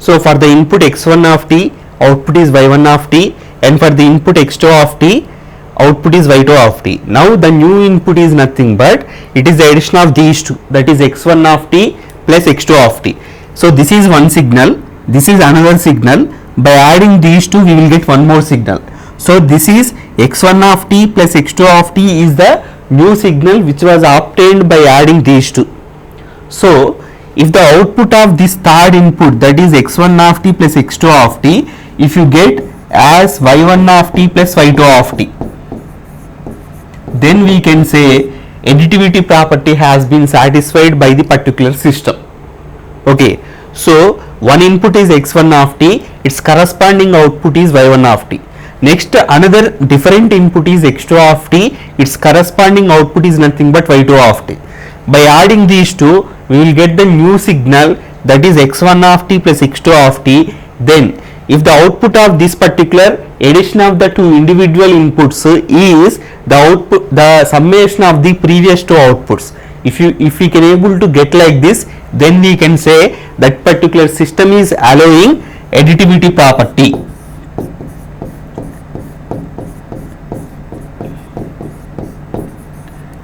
So for the input x1 of t, output is y1 of t, and for the input x2 of t, output is y2 of t. Now the new input is nothing but it is the addition of these two, that is x1 of t plus x2 of t. So this is one signal, this is another signal. By adding these two we will get one more signal. So this is x1 of t plus x2 of t is the new signal which was obtained by adding these two. So if the output of this third input, that is x1 of t plus x2 of t, if you get as y1 of t plus y2 of t, then we can say additivity property has been satisfied by the particular system. Okay, so one input is x1 of t, its corresponding output is y1 of t. Next, another different input is x2 of t, its corresponding output is nothing but y2 of t. By adding these two, we will get the new signal, that is x1 of t plus x2 of t. Then if the output of this particular addition of the two individual inputs is the output, the summation of the previous two outputs, if we can able to get like this, then we can say that particular system is allowing additivity property.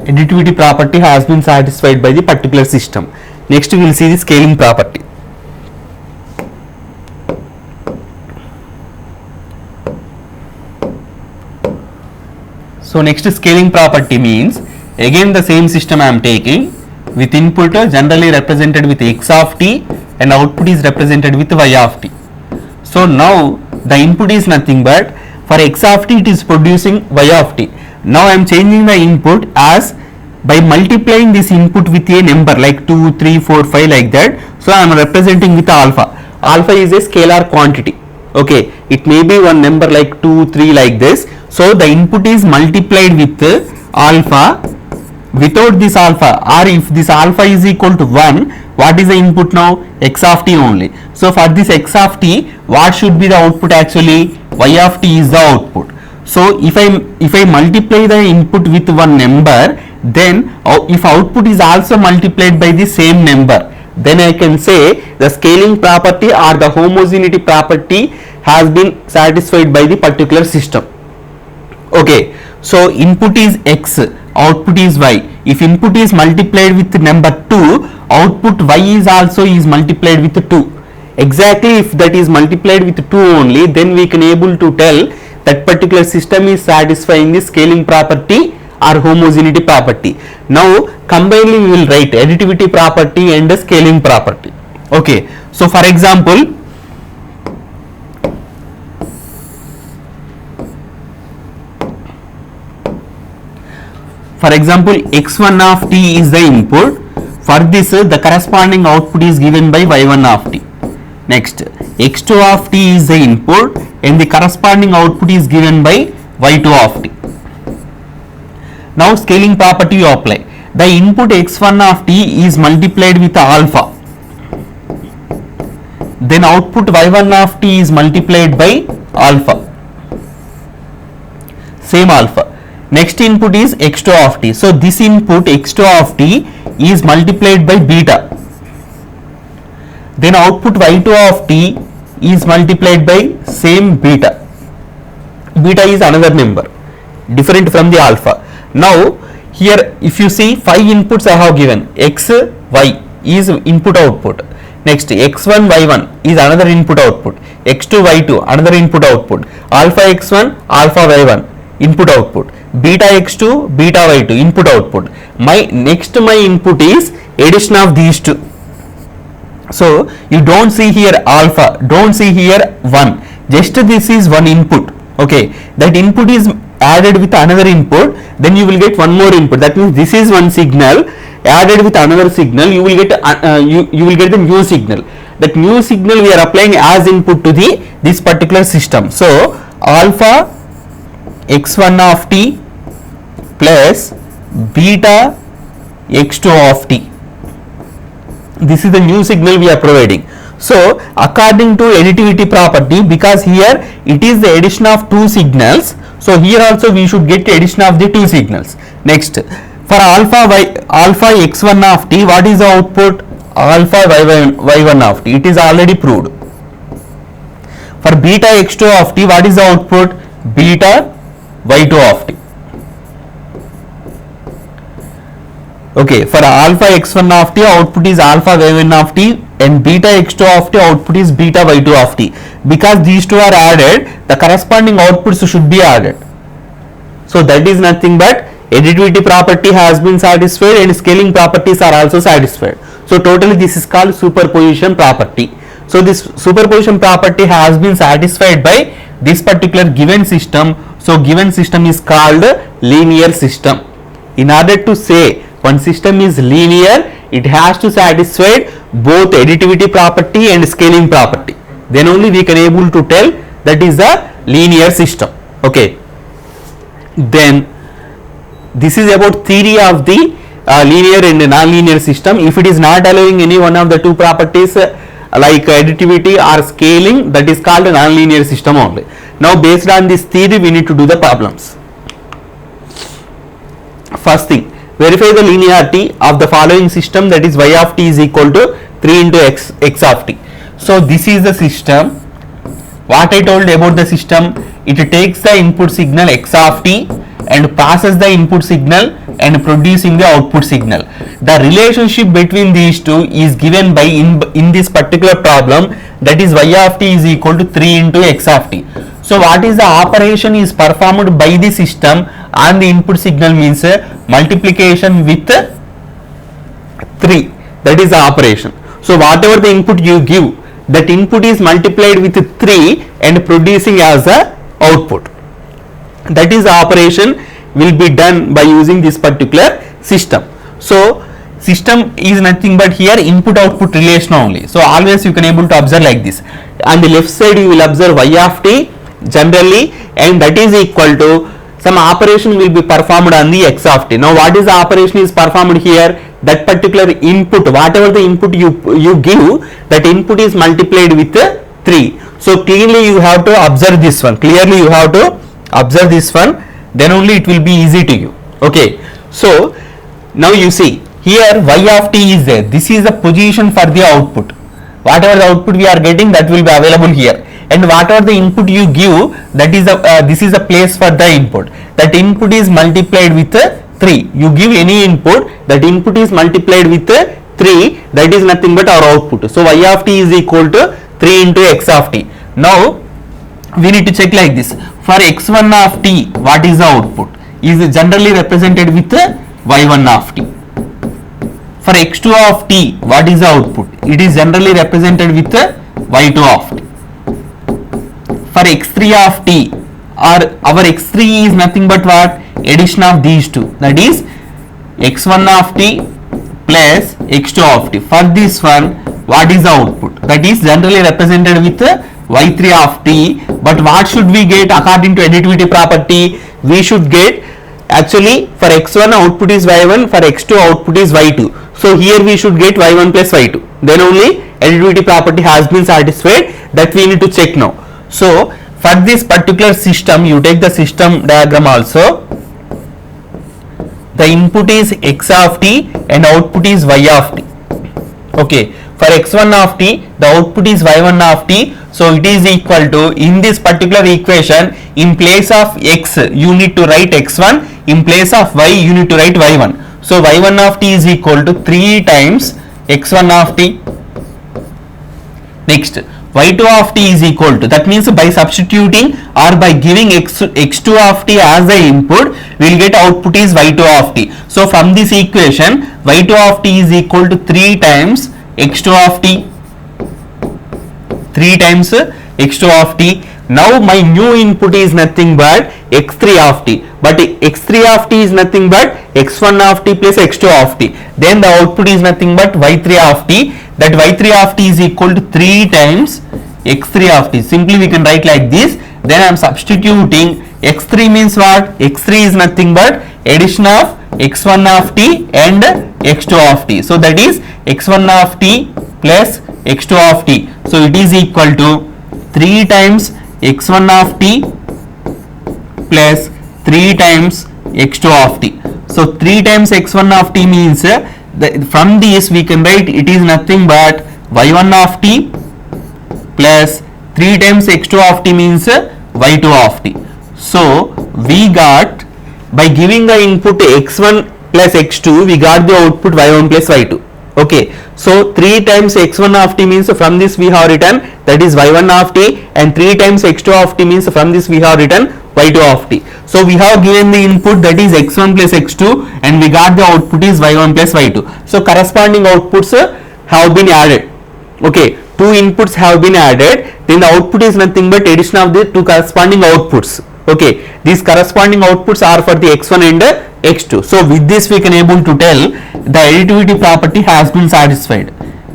Additivity property has been satisfied by the particular system. Next we will see the scaling property. So next scaling property means again the same system I am taking, with input generally represented with x of t and output is represented with y of t. So now the input is nothing but for x of t it is producing y of t. Now I am changing the input as by multiplying this input with a number like 2, 3, 4, 5 like that. So I am representing with alpha. Alpha is a scalar quantity. Okay, it may be one number like 2, 3 like this. So the input is multiplied with alpha. Without this alpha, or if this alpha is equal to 1, what is the input now? X of t only. So for this x of t, what should be the output actually? Y of t is the output. So if I multiply the input with one number, then if output is also multiplied by the same number, then I can say the scaling property or the homogeneity property has been satisfied by the particular system. Okay, so input is x, output is y. If input is multiplied with number 2, output y is also is multiplied with 2. Exactly, if that is multiplied with 2 only, then we can able to tell that particular system is satisfying the scaling property or homogeneity property. Now combinedly we will write additivity property and the scaling property. Okay, so for example, x1 of t is the input. For this the corresponding output is given by y1 of t. Next, x2 of t is the input and the corresponding output is given by y2 of t. Now scaling property you apply. The input x1 of t is multiplied with alpha. Then output y1 of t is multiplied by alpha. Same alpha. Next input is x2 of t. So this input x2 of t is multiplied by beta. Then output y2 of t is multiplied by same beta. Beta is another number different from the alpha. Now here if you see 5 inputs I have given, x, y is input output. Next x1, y1 is another input output. x2, y2 another input output. Alpha x1, alpha y1 input output. Beta x2, beta y2 input output. My input is addition of these two. So you don't see here alpha, don't see here 1, just this is one input. Okay, that input is added with another input, then you will get one more input. That means this is one signal added with another signal, you will get you will get the new signal. That new signal we are applying as input to this particular system. So alpha x1 of t plus beta x2 of t. This is the new signal we are providing. So according to additivity property, because here it is the addition of two signals, so here also we should get addition of the two signals. Next, for alpha x1 of t, what is the output? Alpha y1 of t. It is already proved. For beta x2 of t, what is the output? Beta y2 of t. Okay, for alpha x1 of t, output is alpha y1 of t, and beta x2 of t, output is beta y2 of t. Because these two are added, the corresponding outputs should be added. So that is nothing but additivity property has been satisfied and scaling properties are also satisfied. So totally this is called superposition property. So this superposition property has been satisfied by this particular given system. So given system is called linear system. In order to say one system is linear, it has to satisfy both additivity property and scaling property. Then only we can able to tell that is a linear system. Okay. Then this is about theory of the linear and non-linear system. If it is not allowing any one of the two properties like additivity or scaling, that is called a non-linear system only. Now based on this theory we need to do the problems. First thing, verify the linearity of the following system, that is y of t is equal to 3 into x of t. So this is the system. What I told about the system, it takes the input signal x of t and passes the input signal and producing the output signal. The relationship between these two is given by in this particular problem, that is y of t is equal to 3 into x of t. So what is the operation is performed by the system on the input signal means multiplication with 3, that is the operation. So whatever the input you give, that input is multiplied with 3 and producing as a output. That is the operation will be done by using this particular system. So system is nothing but here input output relation only. So always you can able to observe like this. On the left side you will observe y of t generally, and that is equal to some operation will be performed on the x of t. Now what is the operation is performed here? That particular input, whatever the input you give, that input is multiplied with 3. So clearly you have to observe this one. Clearly you have to observe this one. Then only it will be easy to you. Okay. So now you see here y of t is there. This is the position for the output. Whatever the output we are getting, that will be available here. And whatever the input you give, that is this is a place for the input. That input is multiplied with 3. You give any input, that input is multiplied with 3. That is nothing but our output. So y of t is equal to 3 into x of t. Now we need to check like this. For x1 of t, what is the output? Is generally represented with y1 of t. For x2 of t, what is the output? It is generally represented with y2 of t. For x3 of t, our x3 is nothing but what? Addition of these two, that is x1 of t plus x2 of t. For this one, what is the output? That is generally represented with y3 of t. But what should we get according to additivity property? We should get, actually for x1 output is y1, for x2 output is y2. So here we should get y1 plus y2. Then only additivity property has been satisfied. That we need to check now. So for this particular system, you take the system diagram also. The input is x of t and output is y of t. Okay. For x1 of t, the output is y1 of t. So it is equal to, in this particular equation, in place of x you need to write x1, in place of y you need to write y1. So y1 of t is equal to 3 times x1 of t. Next, y2 of t is equal to, that means by substituting or by giving x2 of t as the input, we will get output is y2 of t. So from this equation, y2 of t is equal to 3 times x2 of t. 3 times x2 of t. Now my new input is nothing but x3 of t. But x3 of t is nothing but x1 of t plus x2 of t. Then the output is nothing but y3 of t. That y3 of t is equal to 3 times x3 of t. Simply we can write like this. Then I am substituting x3 means what? x3 is nothing but addition of x1 of t and x2 of t. So that is x1 of t plus x2 of t. So it is equal to 3 times x1 of t plus 3 times x2 of t. So 3 times x1 of t means from this we can write it is nothing but y1 of t plus 3 times x2 of t means y2 of t. So we got, by giving the input x1 plus x2, we got the output y1 plus y2. Okay, so 3 times x1 of t means from this we have written that is y1 of t, and 3 times x2 of t means from this we have written y2 of t. So we have given the input that is x1 plus x2 and we got the output is y1 plus y2. So corresponding outputs have been added. Okay, two inputs have been added, then the output is nothing but addition of the two corresponding outputs. Okay, these corresponding outputs are for the x1 and x2. So with this we can able to tell the additivity property has been satisfied.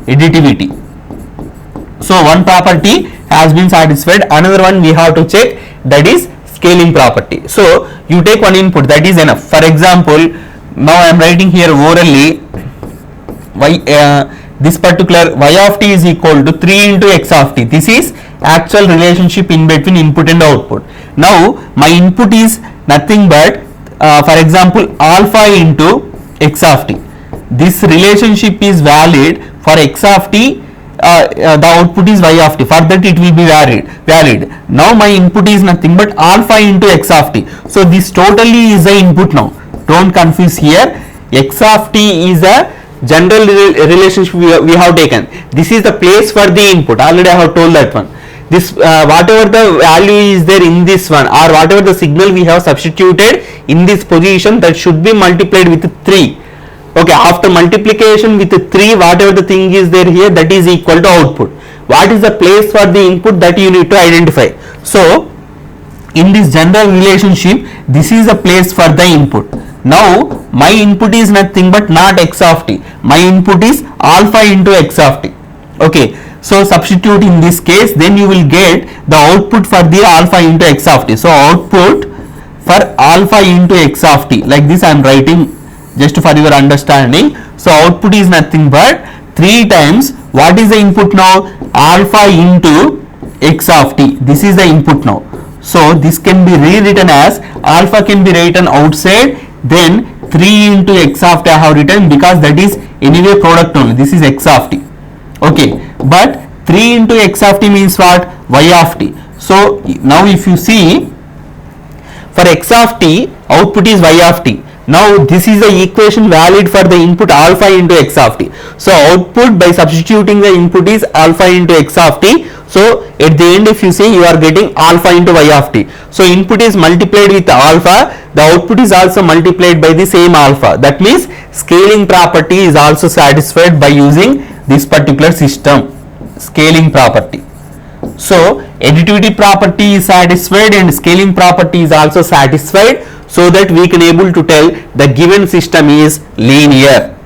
Additivity. So one property has been satisfied, another one we have to check, that is scaling property. So you take one input, that is enough. For example, now I am writing here orally this particular y of t is equal to 3 into x of t. This is actual relationship in between input and output. Now my input is nothing but for example alpha into x of t. This relationship is valid for x of t, the output is y of t, for that it will be valid. Now my input is nothing but alpha into x of t. So this totally is the input now. Don't confuse here. X of t is a general relationship we have taken. This is the place for the input. Already I have told that one. This whatever the value is there in this one, or whatever the signal we have substituted in this position, that should be multiplied with 3. Okay, after multiplication with 3, whatever the thing is there here, that is equal to output. What is the place for the input, that you need to identify. So in this general relationship, this is the place for the input. Now my input is nothing but not x of t. My input is alpha into x of t. Okay, so substitute in this case, then you will get the output for the alpha into x of t. So output for alpha into x of t, like this I am writing just for your understanding. So output is nothing but 3 times, what is the input now? Alpha into x of t. This is the input now. So this can be rewritten as, alpha can be written outside, then 3 into x of t I have written, because that is anyway product only. This is x of t. Okay, but 3 into x of t means what? Y of t. So now if you see, for x of t, output is y of t. Now this is the equation valid for the input alpha into x of t. So output by substituting the input is alpha into x of t. So at the end if you see, you are getting alpha into y of t. So input is multiplied with alpha, the output is also multiplied by the same alpha. That means scaling property is also satisfied by using this particular system, scaling property. So additivity property is satisfied and scaling property is also satisfied, so that we can able to tell the given system is linear.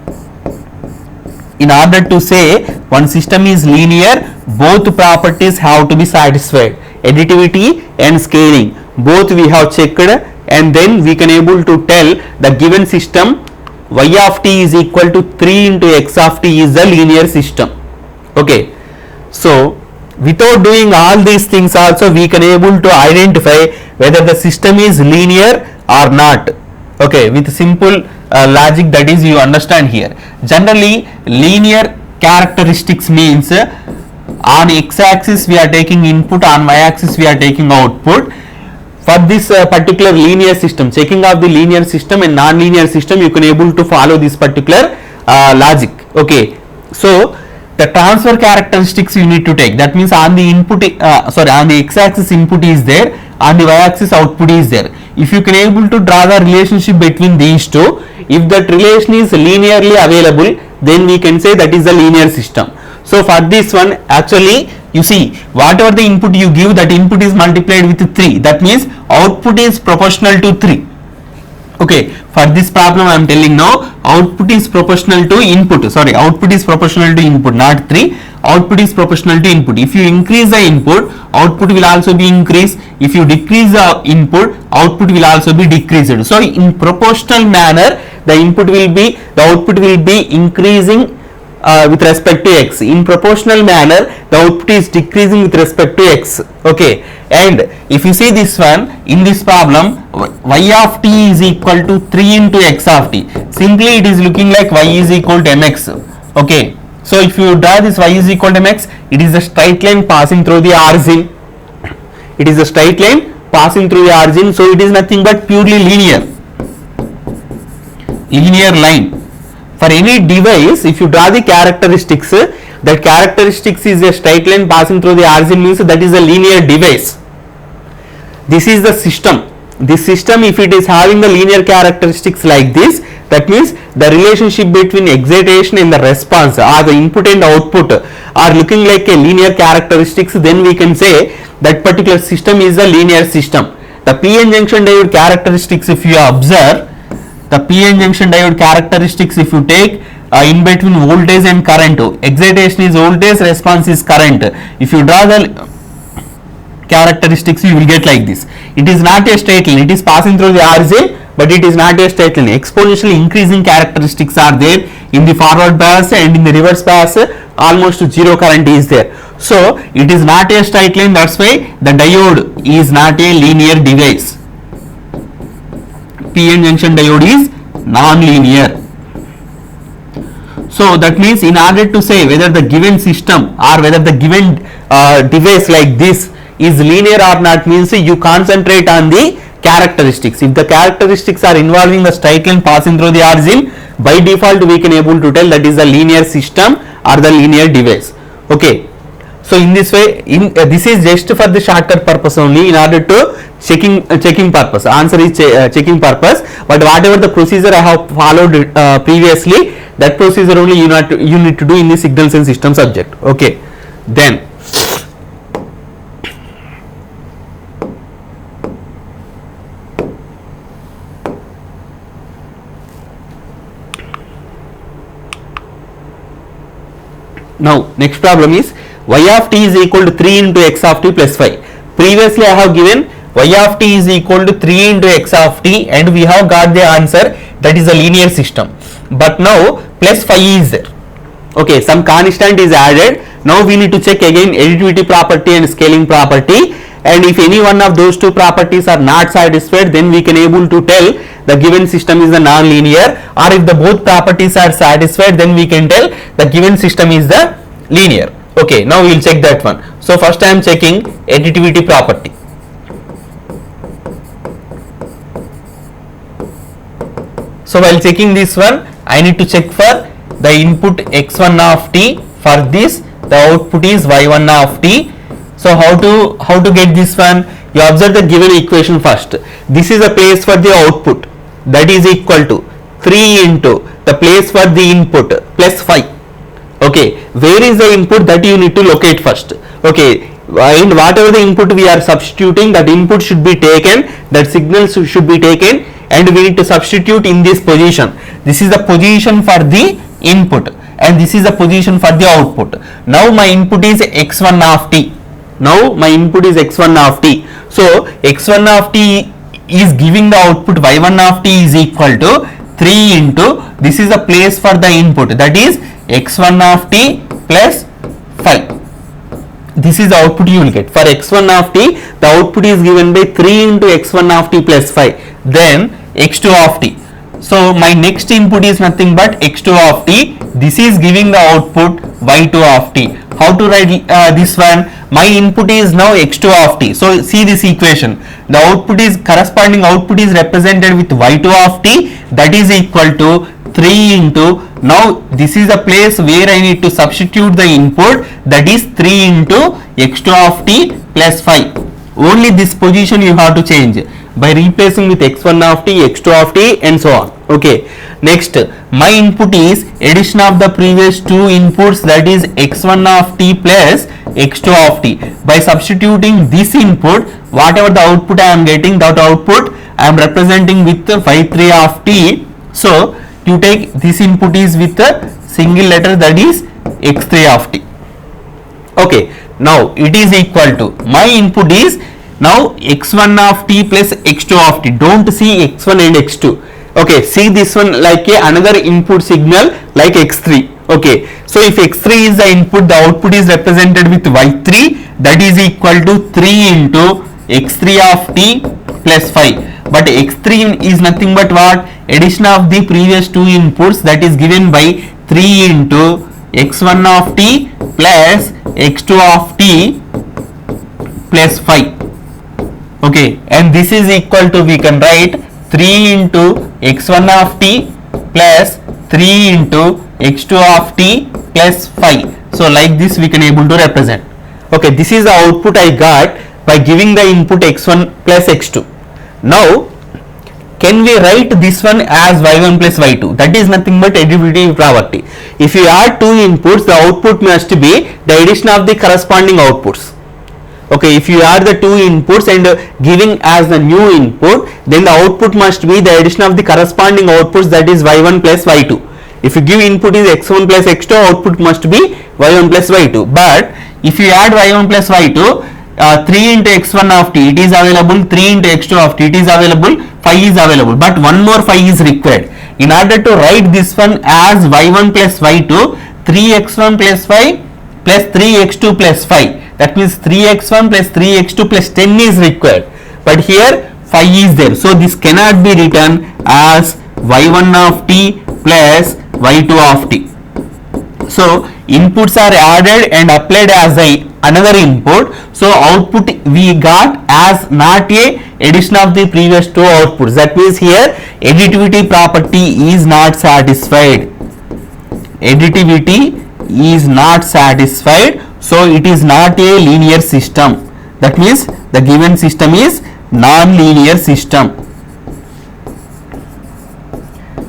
In order to say one system is linear, both properties have to be satisfied. Additivity and scaling, both we have checked, and then we can able to tell the given system y of t is equal to 3 into x of t is a linear system. Okay, so without doing all these things also we can able to identify whether the system is linear or not. Okay, with simple logic, that is you understand here. Generally linear characteristics means on x axis we are taking input, on y axis we are taking output. For this particular linear system, checking of the linear system and non-linear system, you can able to follow this particular logic. Okay, so the transfer characteristics you need to take. That means on the input, on the x axis input is there, on the y axis output is there. If you can able to draw the relationship between these two, if that relation is linearly available, then we can say that is a linear system. So for this one, actually you see, whatever the input you give, that input is multiplied with 3. That means output is proportional to 3. Okay, for this problem I am telling now, output is proportional to input. Sorry, output is proportional to input, not 3. Output is proportional to input. If you increase the input, output will also be increased. If you decrease the input, output will also be decreased. So in proportional manner, the output will be increasing with respect to x. In proportional manner, the output is decreasing with respect to x. Okay, and if you see this one, in this problem, y of t is equal to 3 into x of t. Simply it is looking like y is equal to mx. Okay, So if you draw this y is equal to mx, it is a straight line passing through the origin. It is a straight line passing through the origin, so it is nothing but purely linear line. For any device, if you draw the characteristics, that characteristics is a straight line passing through the origin, means that is a linear device. This is the system. This system, if it is having the linear characteristics like this, that means the relationship between excitation and the response, or the input and output, are looking like a linear characteristics, then we can say that particular system is a linear system. The p-n junction diode characteristics, if you observe, the p-n junction diode characteristics, if you take in between voltage and current, excitation is voltage, response is current. If you draw the characteristics, you will get like this. It is not a straight line, it is passing through the origin, but it is not a straight line. Exponentially increasing characteristics are there in the forward bias, and in the reverse bias almost zero current is there. So it is not a straight line, that's why the diode is not a linear device. p-n junction diode is non-linear. So that means in order to say whether the given system or whether the given device like this is linear or not, means you concentrate on the characteristics. If the characteristics are involving the straight line passing through the origin, by default we can able to tell that is a linear system or the linear device. Okay. So in this way, this is just for the shortcut purpose only, in order to checking purpose. Answer is checking purpose, but whatever the procedure I have followed previously, that procedure only you need to do in the signals and system subject. Okay. Then now next problem is y of t is equal to 3 into x of t plus 5. Previously I have given y of t is equal to 3 into x of t, and we have got the answer, that is a linear system. But now plus 5 is there. Okay, some constant is added. Now we need to check again additivity property and scaling property, and if any one of those two properties are not satisfied, then we can able to tell the given system is the non-linear, or if the both properties are satisfied, then we can tell the given system is the linear. Okay, now we will check that one. So first I am checking additivity property. So while checking this one, I need to check for the input x1 of t. For this, the output is y1 of t. So how to get this one? You observe the given equation first. This is a place for the output, that is equal to 3 into the place for the input plus 5. Okay, where is the input, that you need to locate first. Okay, and whatever the input we are substituting, that input should be taken, that signal should be taken, and we need to substitute in this position. This is the position for the input, and this is the position for the output. Now my input is x1 of t. Now my input is x1 of t. So x1 of t is giving the output y1 of t is equal to 3 into, this is the place for the input, that is x1 of t plus 5. This is the output you will get. For x1 of t, the output is given by 3 into x1 of t plus 5. Then x2 of t. So my next input is nothing but x2 of t. This is giving the output y2 of t. How to write this one? My input is now x2 of t. So see this equation. The output is, corresponding output is represented with y2 of t, that is equal to 3 into, now this is a place where I need to substitute the input, that is 3 into x2 of t plus 5. Only this position you have to change by replacing with x1 of t, x2 of t, and so on. Okay, next my input is addition of the previous two inputs, that is x1 of t plus x2 of t. By substituting this input, whatever the output I am getting, that output I am representing with phi3 of t. So you take this input is with a single letter, that is x3 of t. Okay, now it is equal to, my input is now x1 of t plus x2 of t. Don't see x1 and x2. Okay, see this one like another input signal like x3. Okay, so if x3 is the input, the output is represented with y3, that is equal to 3 into x3 of t plus 5. But x3 is nothing but what? Addition of the previous two inputs, that is given by 3 into x1 of t plus x2 of t plus 5. Okay, and this is equal to, we can write 3 into x1 of t plus 3 into x2 of t plus 5. So like this we can able to represent. Okay, this is the output I got by giving the input x1 plus x2. Now can we write this one as y1 plus y2? That is nothing but additivity property. If you add two inputs, the output must be the addition of the corresponding outputs. Okay, if you add the two inputs and giving as the new input, then the output must be the addition of the corresponding outputs, that is y1 plus y2. If you give input is x1 plus x2, output must be y1 plus y2. But if you add y1 plus y2, 3 into x1 of t it is available, 3 into x2 of t it is available, 5 is available, but one more 5 is required. In order to write this one as y1 plus y2, 3x1 plus 5 plus 3x2 plus 5. That means 3x1 plus 3x2 plus 10 is required, but here 5 is there, so this cannot be written as y1 of t plus y2 of t. So inputs are added and applied as another input, so output we got as not a addition of the previous two outputs. That means here additivity property is not satisfied. Additivity is not satisfied, so it is not a linear system. That means the given system is non-linear system.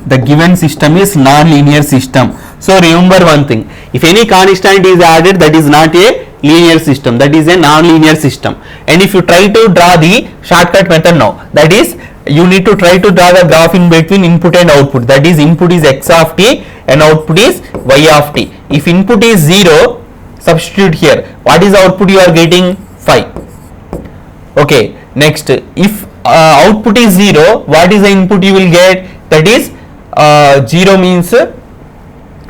The given system is non-linear system. So remember one thing, if any constant is added, that is not a linear system, that is a non-linear system. And if you try to draw the shortcut method now, that is you need to try to draw the graph in between input and output, that is input is x of t and output is y of t. If input is 0, substitute here, what is the output you are getting? 5. Okay, next if output is 0, what is the input you will get? That is 0 means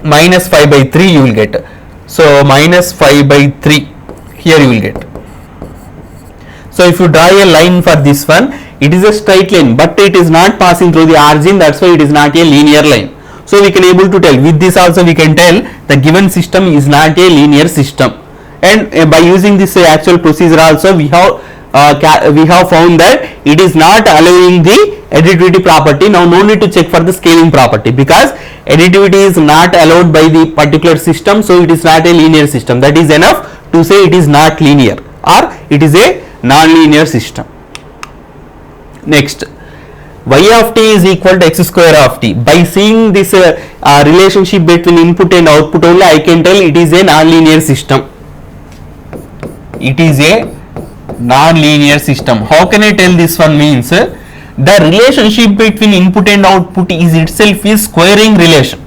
minus 5 by 3 you will get. So minus 5 by 3 here you will get. So if you draw a line for this one, it is a straight line, but it is not passing through the origin, that's why it is not a linear line. So we can able to tell, with this also we can tell the given system is not a linear system. And by using this actual procedure also we have found that it is not allowing the additivity property. Now no need to check for the scaling property, because additivity is not allowed by the particular system, so it is not a linear system. That is enough to say it is not linear or it is a non-linear system. Next, y of t is equal to x square of t. By seeing this relationship between input and output only, I can tell it is a non-linear system. It is a non-linear system. How can I tell this one? Means the relationship between input and output is itself is squaring relation.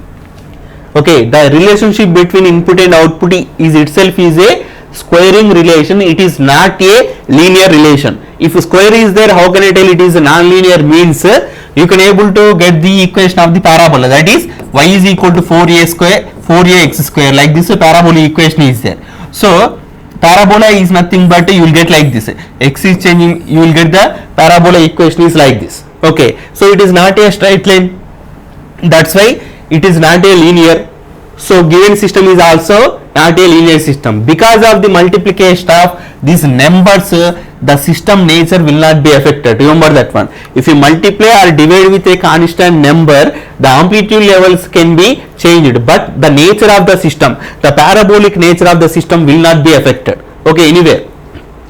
Okay, the relationship between input and output is itself is a squaring relation. It is not a linear relation. If square is there, how can I tell it is a non-linear? Means you can able to get the equation of the parabola, that is y is equal to 4a square 4ax square. Like this parabola equation is there. So parabola is nothing but you will get like this, x is changing, you will get the parabola equation is like this. Okay, so it is not a straight line, that's why it is not a linear. So given system is also not a linear system. Because of the multiplication of these numbers, the system nature will not be affected. Remember that one. If you multiply or divide with a constant number, the amplitude levels can be changed, but the nature of the system, the parabolic nature of the system will not be affected. Okay, anyway.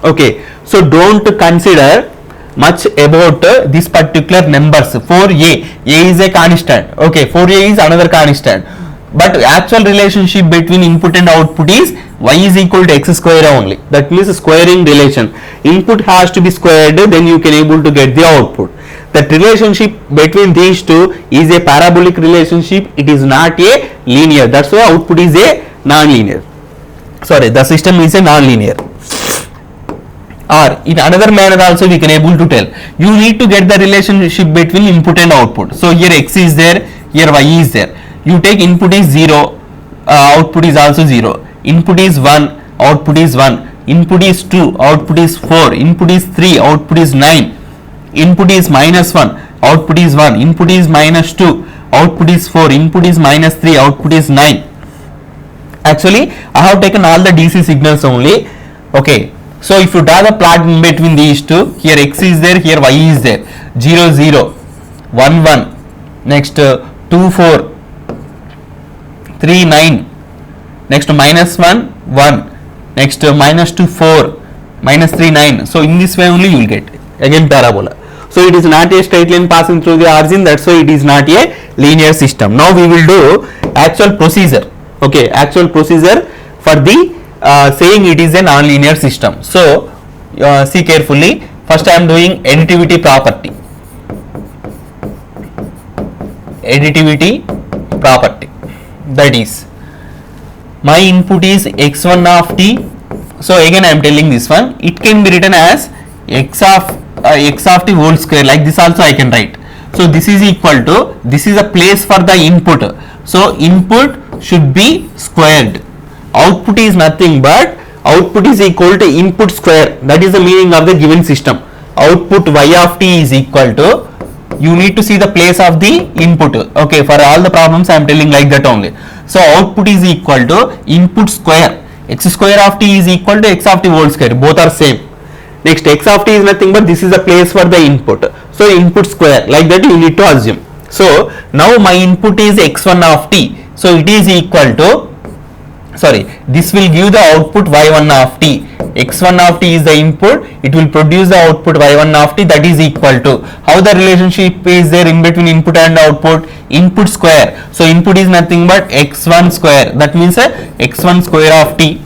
Okay, so don't consider much about this particular numbers. 4a, a is a constant. Okay, 4a is another constant. But actual relationship between input and output is y is equal to x square only. That means squaring relation. Input has to be squared, then you can able to get the output. That relationship between these two is a parabolic relationship. It is not a linear. That's why output is a non-linear. Sorry, the system is a non-linear. Or in another manner also we can able to tell. You need to get the relationship between input and output. So here x is there, here y is there. You take input is 0, output is also 0. Input is 1, output is 1. Input is 2, output is 4. Input is 3, output is 9. Input is minus 1, output is 1. Input is minus 2, output is 4. Input is minus 3, output is 9. Actually I have taken all the DC signals only. Okay, so if you draw the plot in between these two, here x is there, here y is there, 0 0 1 1, next 2 4 3 9, next minus 1 1, next minus 2 4, minus 3 9. So in this way only you will get again parabola. So it is not a straight line passing through the origin, that's why it is not a linear system. Now we will do actual procedure. Okay, actual procedure for the saying it is a non-linear system. So see carefully. First I am doing additivity property. Additivity property, that is my input is x1 of t. So again I am telling this one, it can be written as x of t whole square, like this also I can write. So this is equal to, this is a place for the input, so input should be squared. Output is nothing but output is equal to input square, that is the meaning of the given system. Output y of t is equal to, you need to see the place of the input. Okay, for all the problems I am telling like that only. So output is equal to input square, x square of t is equal to x of t whole square, both are same. Next x of t is nothing but this is a place for the input, so input square, like that you need to assume. So now my input is x1 of t, so it is equal to, sorry, this will give the output y1 of t. x1 of t is the input, it will produce the output y1 of t, that is equal to, how the relationship is there in between input and output? Input square. So input is nothing but x1 square, that means x1 square of t.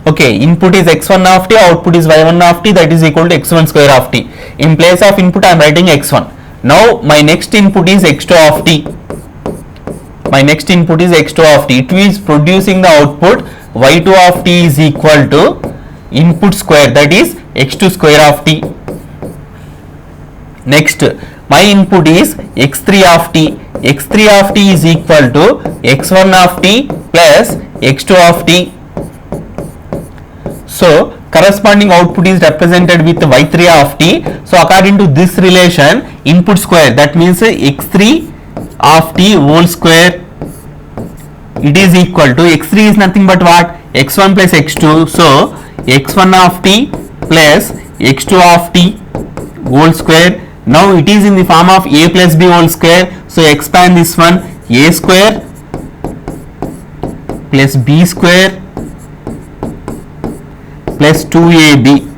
Okay, input is x1 of t, output is y1 of t, that is equal to x1 square of t. In place of input I am writing x1. Now my next input is x2 of t. My next input is x2 of t. It is producing the output y2 of t is equal to input square, that is x2 square of t. Next my input is x3 of t. x3 of t is equal to x1 of t plus x2 of t. So corresponding output is represented with y3 of t. So according to this relation, input square, that means x3 of t whole square, it is equal to, x3 is nothing but what? x1 plus x2. So x1 of t plus x2 of t whole square. Now it is in the form of a plus b whole square. So expand this one, a square plus b square plus 2ab.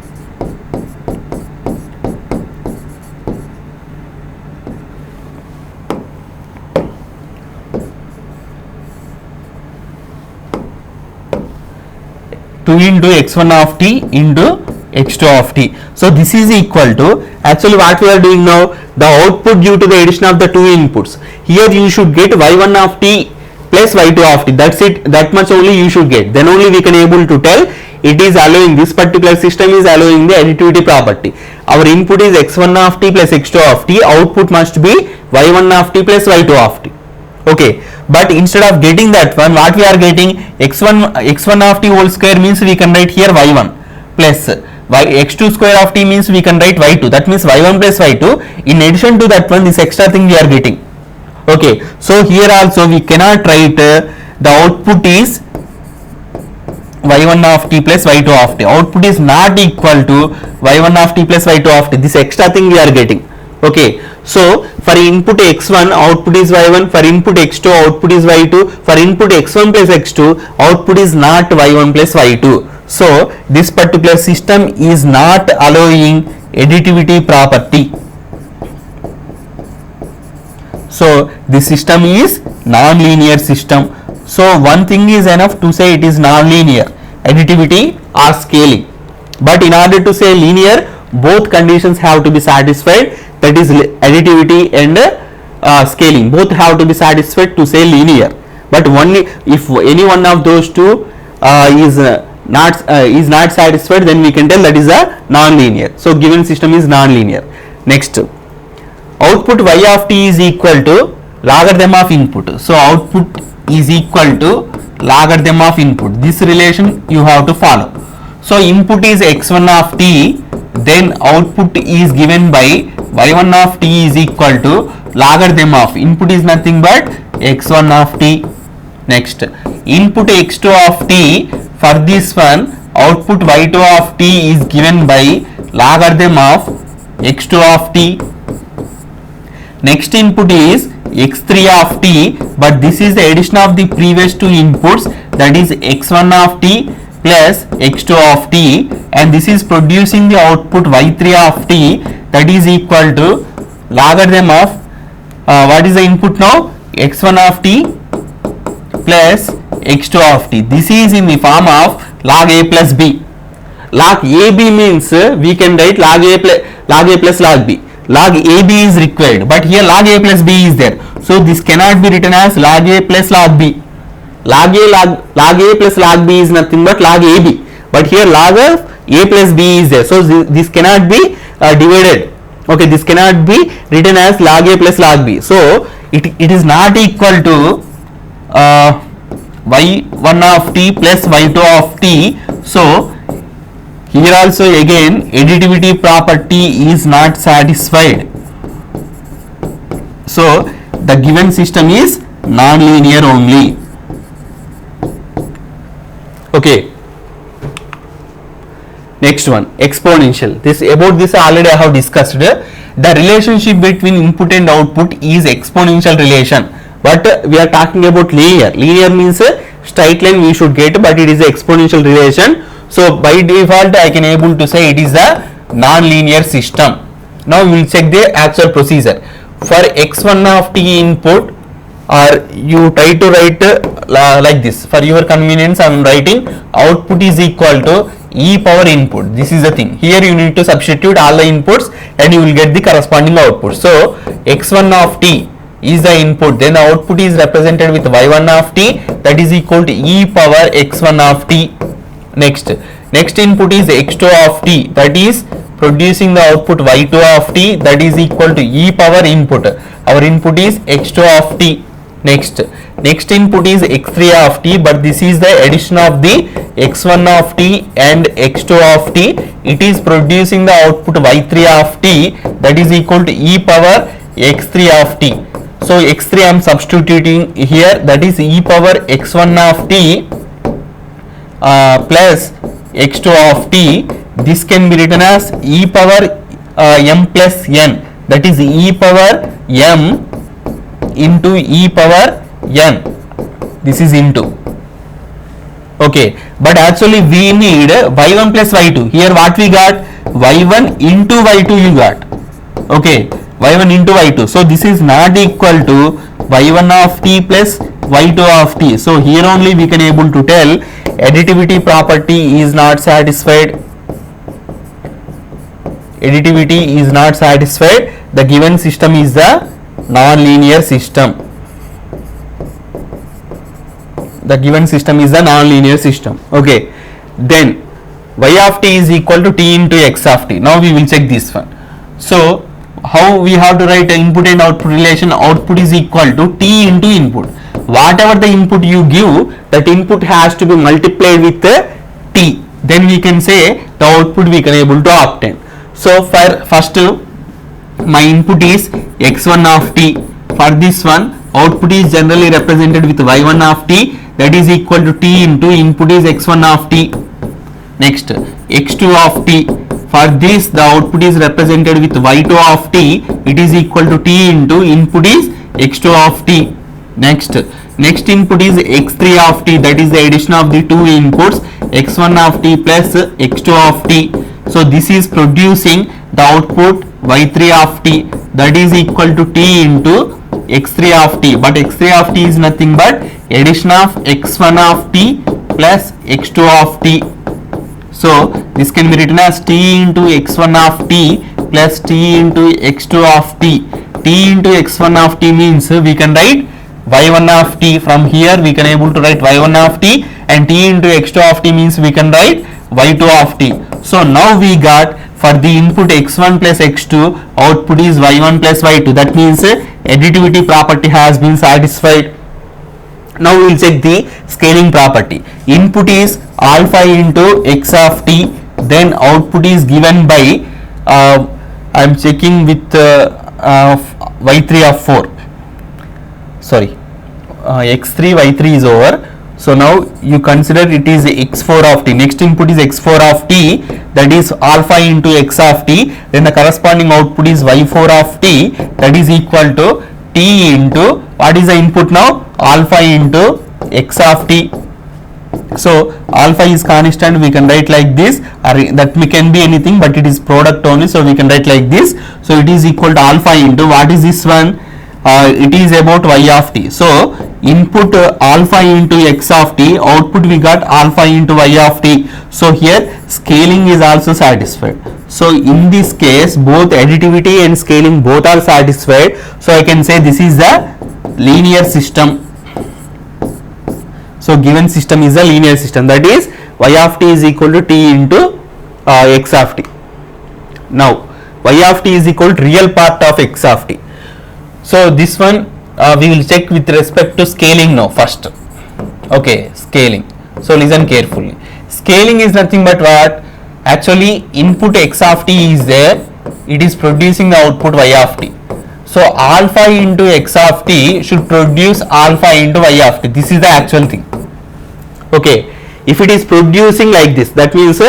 Into x1 of t into x2 of t. So this is equal to, actually what we are doing now, the output due to the addition of the two inputs. Here you should get y1 of t plus y2 of t, that's it, that much only you should get. Then only we can able to tell it is allowing, this particular system is allowing the additivity property. Our input is x1 of t plus x2 of t, output must be y1 of t plus y2 of t. Okay, but instead of getting that one, what we are getting, x1 of t whole square means we can write here y1 plus x2 square of t means we can write y2, that means y1 plus y2. In addition to that one, this extra thing we are getting. Okay, so here also we cannot write the output is y1 of t plus y2 of t. Output is not equal to y1 of t plus y2 of t, this extra thing we are getting. Okay, so for input x1 output is y1, for input x2 output is y2, for input x1 plus x2 output is not y1 plus y2. So this particular system is not allowing additivity property. So this system is non-linear system. So one thing is enough to say it is non-linear, additivity or scaling. But in order to say linear, both conditions have to be satisfied, that is additivity and scaling, both have to be satisfied to say linear. But only if any one of those two is not satisfied, then we can tell that is a non-linear. So given system is non-linear. Next, output y of t is equal to logarithm of input. So output is equal to logarithm of input. This relation you have to follow. So input is x1 of t, then output is given by y1 of t is equal to logarithm of input is nothing but x1 of t. Next, input x2 of t, for this one output y2 of t is given by logarithm of x2 of t. Next input is x3 of t, but this is the addition of the previous two inputs, that is x1 of t plus x2 of t, and this is producing the output y3 of t, that is equal to logarithm of what is the input now, x1 of t plus x2 of t. This is in the form of log a plus b. Log AB means we can write log a plus log b. Log AB is required, but here log a plus b is there, so this cannot be written as log a plus log b. Log a plus log b is nothing but log AB, but here log of a plus b is there, so this cannot be divided. Okay, this cannot be written as log a plus log b, so it is not equal to y1 of t plus y2 of t. So here also again additivity property is not satisfied, so the given system is non-linear only. Okay, next one, exponential. About this already I have discussed. The relationship between input and output is exponential relation, but we are talking about linear. Linear means straight line we should get, but it is an exponential relation. So by default I can able to say it is a non-linear system. Now we will check the actual procedure. For x1 of t input, or you try to write like this. For your convenience I am writing output is equal to e power input. This is the thing. Here you need to substitute all the inputs and you will get the corresponding output. So x1 of t is the input, then the output is represented with y1 of t, that is equal to e power x1 of t. Next input is x2 of t, that is producing the output y2 of t, that is equal to e power input. Our input is x2 of t. Next input is x3 of t, but this is the addition of the x1 of t and x2 of t. It is producing the output y3 of t, that is equal to e power x3 of t. So x3 I am substituting here, that is e power x1 of t plus x2 of t. This can be written as e power m plus n, that is e power m into e power n. This is into. Okay, but actually we need y1 plus y2. Here what we got, y1 into y2 you got. Okay, y1 into y2. So this is not equal to y1 of t plus y2 of t. So here only we can able to tell additivity property is not satisfied. Additivity is not satisfied. The given system is the non-linear system. The given system is the non-linear system. Okay, then y of t is equal to t into x of t. Now we will check this one. So how we have to write input and output relation? Output is equal to t into input. Whatever the input you give, that input has to be multiplied with t. Then we can say the output we can able to obtain. So for first my input is x1 of t. For this one output is generally represented with y1 of t, that is equal to t into input is x1 of t. Next x2 of t. For this the output is represented with y2 of t, it is equal to t into input is x2 of t. Next input is x3 of t, that is the addition of the two inputs x1 of t plus x2 of t. So this is producing the output y3 of t, that is equal to t into x3 of t, but x3 of t is nothing but addition of x1 of t plus x2 of t. So this can be written as t into x1 of t plus t into x2 of t. T into x1 of t means we can write y1 of t. From here we can able to write y1 of t, and t into x2 of t means we can write y2 of t. So now we got for the input x1 plus x2, output is y1 plus y2. That means additivity property has been satisfied. Now we will check the scaling property. Input is alpha into x of t, then output is given by I am checking with y3 of 4. Sorry, x3 y3 is over. So now you consider it is x4 of t. Next input is x4 of t, that is alpha into x of t. Then the corresponding output is y4 of t, that is equal to t into, what is the input now? Alpha into x of t. So alpha is constant, we can write like this, or that can be anything, but it is product only, so we can write like this. So it is equal to alpha into, what is this one? It is about y of t. So input alpha into x of t, output we got alpha into y of t. So here scaling is also satisfied. So in this case both additivity and scaling both are satisfied. So I can say this is a linear system. So given system is a linear system, that is y of t is equal to t into x of t. Now y of t is equal to real part of x of t. So this one we will check with respect to scaling now first. Okay, scaling. So listen carefully. Scaling is nothing but what? Actually input x of t is there, it is producing the output y of t. So alpha into x of t should produce alpha into y of t. This is the actual thing. Okay, if it is producing like this, that means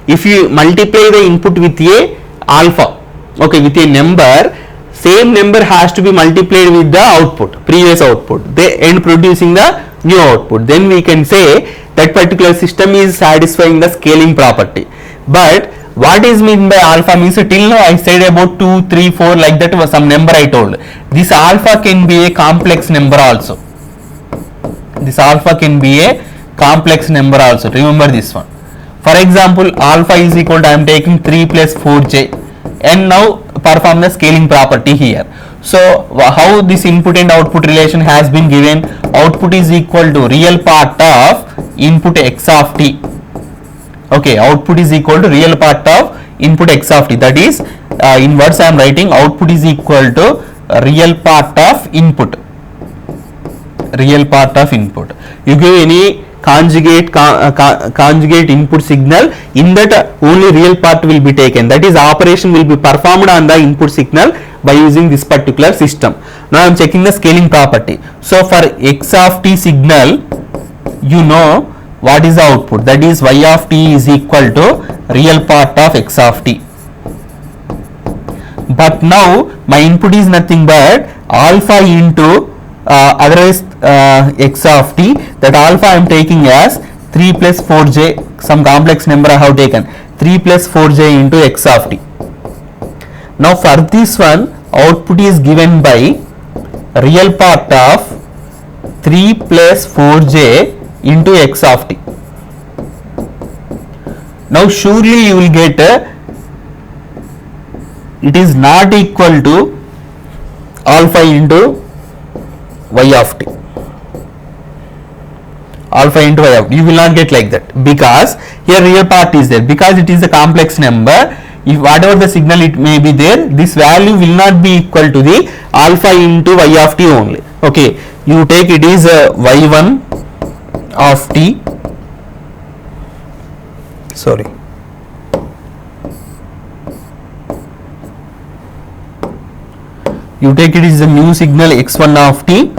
if you multiply the input with a alpha, okay, with a number, same number has to be multiplied with the output, previous output, they end producing the new output. Then we can say that particular system is satisfying the scaling property. But what is meant by alpha means, till now I said about 2, 3, 4 like that was some number I told. This alpha can be a complex number also. This alpha can be a complex number also. Remember this one. For example, alpha is equal to, I am taking 3 plus 4j, and now perform the scaling property here. So how this input and output relation has been given? Output is equal to real part of input x of t. Okay, output is equal to real part of input x of t, that is in words I am writing output is equal to real part of input. Real part of input. You give any conjugate input signal, in that only real part will be taken, that is operation will be performed on the input signal by using this particular system. Now I am checking the scaling property. So for x of t signal, you know what is the output, that is y of t is equal to real part of x of t. But now my input is nothing but alpha into otherwise x of t, that alpha I am taking as 3 plus 4j, some complex number I have taken, 3 plus 4j into x of t. Now for this one output is given by real part of 3 plus 4j into x of t. Now surely you will get it is not equal to alpha into y of t. Alpha into y of t, you will not get like that, because here real part is there, because it is a complex number. If whatever the signal it may be there, this value will not be equal to the alpha into y of t only. Okay, you take it is y1 of t, sorry, you take it is the new signal x1 of t,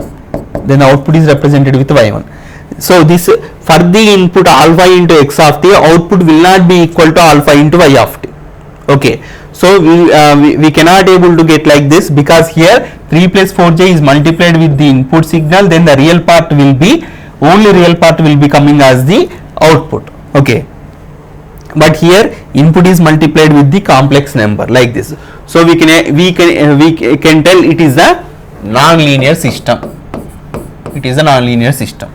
then output is represented with y1. So this for the input alpha into x of t, output will not be equal to alpha into y of t. Okay, so we cannot able to get like this, because here 3 plus 4j is multiplied with the input signal, then the real part will be, only real part will be coming as the output. Okay, but here input is multiplied with the complex number like this. So we can tell it is a non-linear system. It is a non-linear system.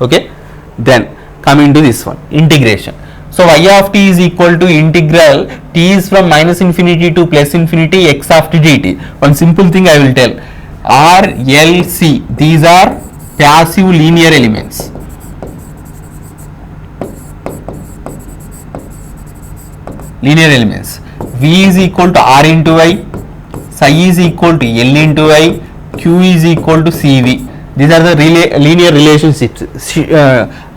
Okay, then coming to this one, integration. So y of t is equal to integral t is from minus infinity to plus infinity x of t dt. One simple thing I will tell, R, L, C, these are passive linear elements. Linear elements. V is equal to R into I, psi is equal to L into I, Q is equal to CV. These are the linear relationships.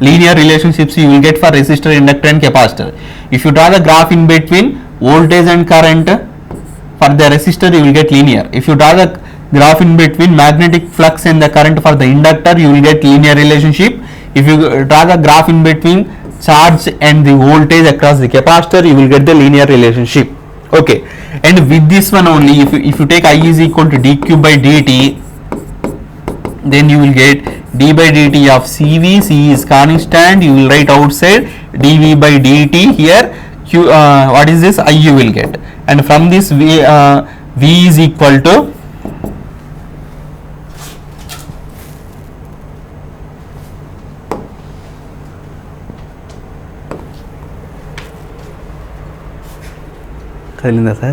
Linear relationships you will get for resistor, inductor and capacitor. If you draw the graph in between voltage and current, for the resistor you will get linear. If you draw the graph in between magnetic flux and the current for the inductor, you will get linear relationship. if you draw the graph in between charge and the voltage across the capacitor, you will get the linear relationship. Okay, and with this one only, if you take I is equal to dq by dt, then you will get d by dt of cv. C is constant, you will write outside dv by dt. Here q, what is this, I you will get, and from this v is equal to కదిలిందా sir?